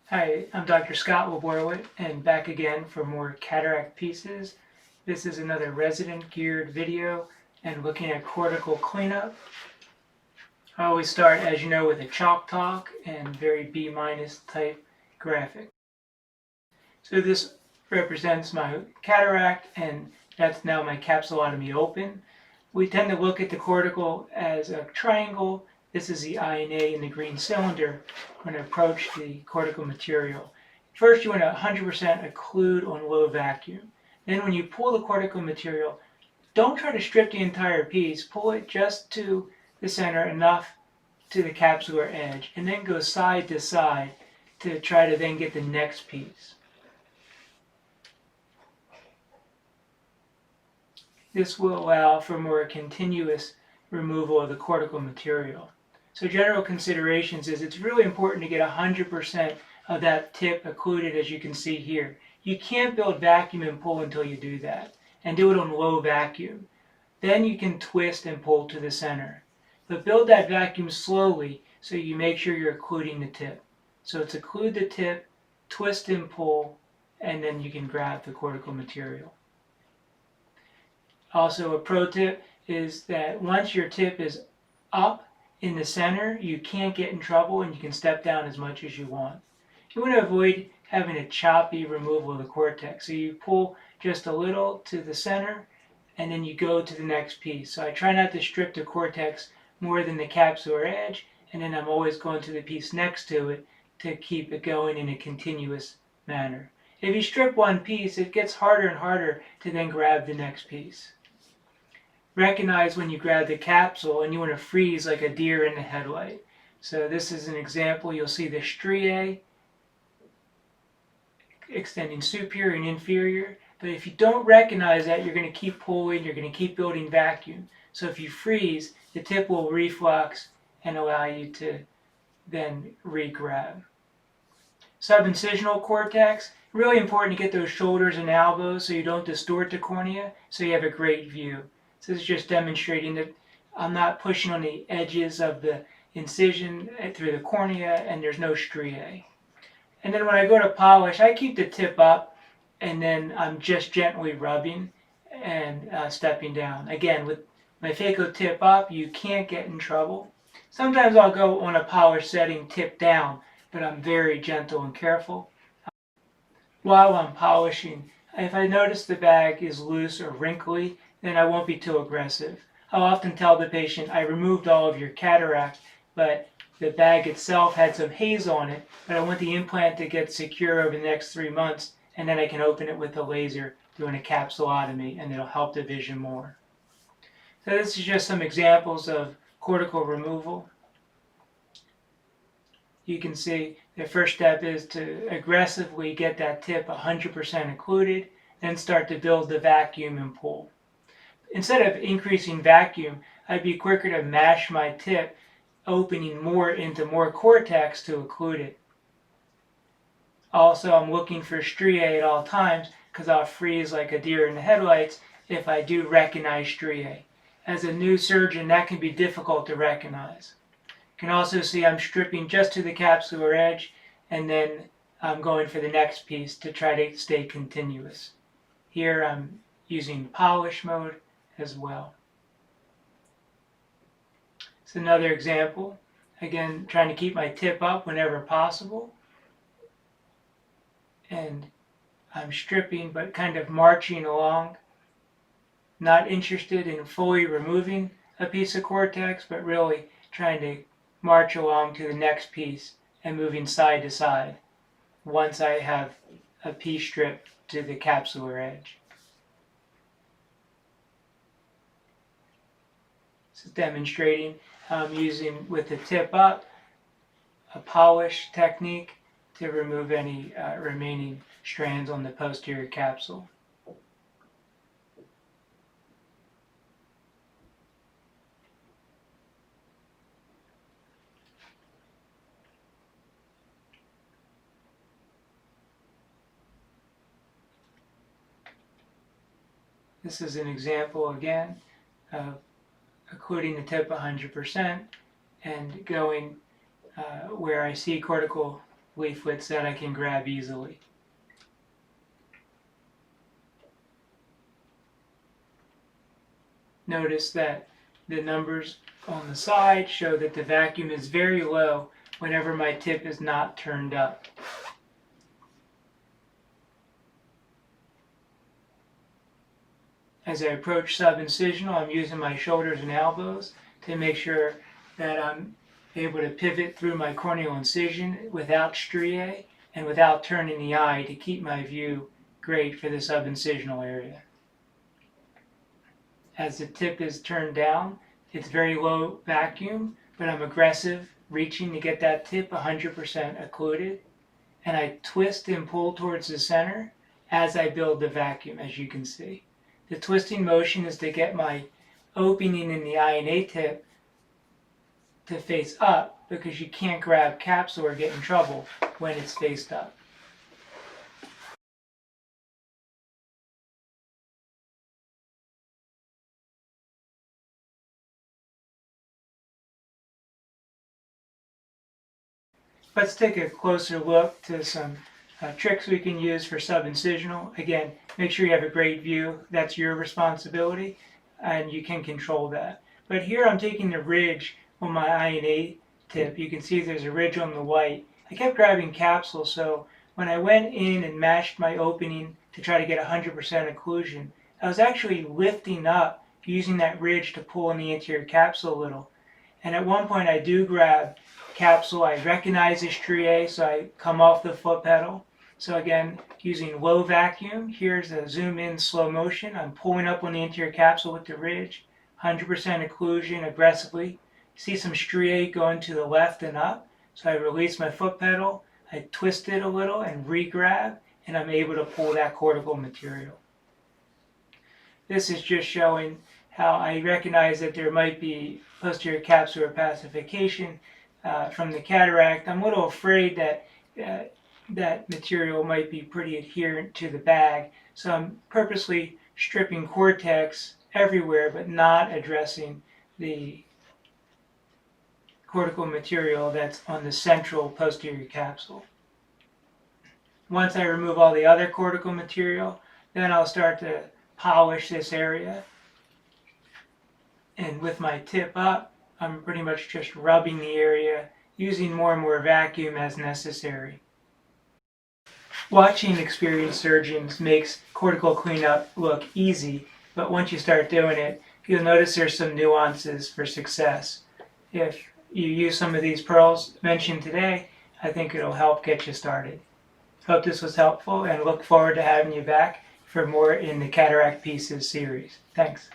Hi, I'm Dr. Scott Laborowit, and back again for more cataract pieces. This is another resident geared video and looking at cortical cleanup. I always start, as you know, with a chalk talk and very B- type graphic. So this represents my cataract, and that's now my capsulotomy open. We tend to look at the cortical as a triangle. This is the INA in the green cylinder. I'm going to approach the cortical material. First, you want to 100% occlude on low vacuum. Then when you pull the cortical material, don't try to strip the entire piece. Pull it just to the center, enough to the capsular edge, and then go side to side to try to then get the next piece. This will allow for more continuous removal of the cortical material. So general considerations is it's really important to get 100% of that tip occluded, as you can see here. You can't build vacuum and pull until you do that, and do it on low vacuum. Then you can twist and pull to the center. But build that vacuum slowly so you make sure you're occluding the tip. So it's occlude the tip, twist and pull, and then you can grab the cortical material. Also, a pro tip is that once your tip is up in the center, you can't get in trouble and you can step down as much as you want. You want to avoid having a choppy removal of the cortex. So you pull just a little to the center and then you go to the next piece. So I try not to strip the cortex more than the capsular edge, and then I'm always going to the piece next to it to keep it going in a continuous manner. If you strip one piece, it gets harder and harder to then grab the next piece. Recognize when you grab the capsule and you want to freeze like a deer in the headlight. So this is an example. You'll see the striae extending superior and inferior. But if you don't recognize that, you're going to keep pulling, you're going to keep building vacuum. So if you freeze, the tip will reflux and allow you to then re-grab. Subincisional cortex, really important to get those shoulders and elbows so you don't distort the cornea, so you have a great view. So this is just demonstrating that I'm not pushing on the edges of the incision through the cornea, and there's no striae. And then when I go to polish, I keep the tip up, and then I'm just gently rubbing and stepping down. Again, with my phaco tip up, you can't get in trouble. Sometimes I'll go on a polish setting tip down, but I'm very gentle and careful. While I'm polishing, if I notice the bag is loose or wrinkly, then I won't be too aggressive. I'll often tell the patient, I removed all of your cataract, but the bag itself had some haze on it, but I want the implant to get secure over the next 3 months, and then I can open it with a laser doing a capsulotomy, and it'll help the vision more. So this is just some examples of cortical removal. You can see the first step is to aggressively get that tip 100% occluded, then start to build the vacuum and pull. Instead of increasing vacuum, I'd be quicker to mash my tip, opening more into more cortex to occlude it. Also, I'm looking for striae at all times because I'll freeze like a deer in the headlights if I do recognize striae. As a new surgeon, that can be difficult to recognize. You can also see I'm stripping just to the capsular edge, and then I'm going for the next piece to try to stay continuous. Here I'm using polish mode as well. It's another example. Again, trying to keep my tip up whenever possible. And I'm stripping, but kind of marching along. Not interested in fully removing a piece of cortex, but really trying to march along to the next piece and moving side to side once I have a piece stripped to the capsular edge. This is demonstrating using, with the tip up, a polish technique to remove any remaining strands on the posterior capsule. This is an example again of occluding the tip 100% and going where I see cortical leaflets that I can grab easily. Notice that the numbers on the side show that the vacuum is very low whenever my tip is not turned up. As I approach subincisional, I'm using my shoulders and elbows to make sure that I'm able to pivot through my corneal incision without striae and without turning the eye to keep my view great for the subincisional area. As the tip is turned down, it's very low vacuum, but I'm aggressive, reaching to get that tip 100% occluded. And I twist and pull towards the center as I build the vacuum, as you can see. The twisting motion is to get my opening in the INA tip to face up, because you can't grab capsule or get in trouble when it's faced up. Let's take a closer look to some tricks we can use for subincisional. Again, make sure you have a great view. That's your responsibility, and you can control that. But here I'm taking the ridge on my INA tip. You can see there's a ridge on the white. I kept grabbing capsule, so when I went in and mashed my opening to try to get 100% occlusion, I was actually lifting up using that ridge to pull in the anterior capsule a little. And at one point I do grab capsule. I recognize the striae, so I come off the foot pedal. So again, using low vacuum, here's a zoom in slow motion. I'm pulling up on the anterior capsule with the ridge, 100% occlusion aggressively. See some striae going to the left and up. So I release my foot pedal, I twist it a little and re-grab, and I'm able to pull that cortical material. This is just showing how I recognize that there might be posterior capsular opacification from the cataract. I'm a little afraid that that material might be pretty adherent to the bag, so I'm purposely stripping cortex everywhere but not addressing the cortical material that's on the central posterior capsule. Once I remove all the other cortical material, then I'll start to polish this area. And with my tip up, I'm pretty much just rubbing the area, using more and more vacuum as necessary. Watching experienced surgeons makes cortical cleanup look easy, but once you start doing it, you'll notice there's some nuances for success. If you use some of these pearls mentioned today, I think it'll help get you started. Hope this was helpful and look forward to having you back for more in the Cataract Pieces series. Thanks.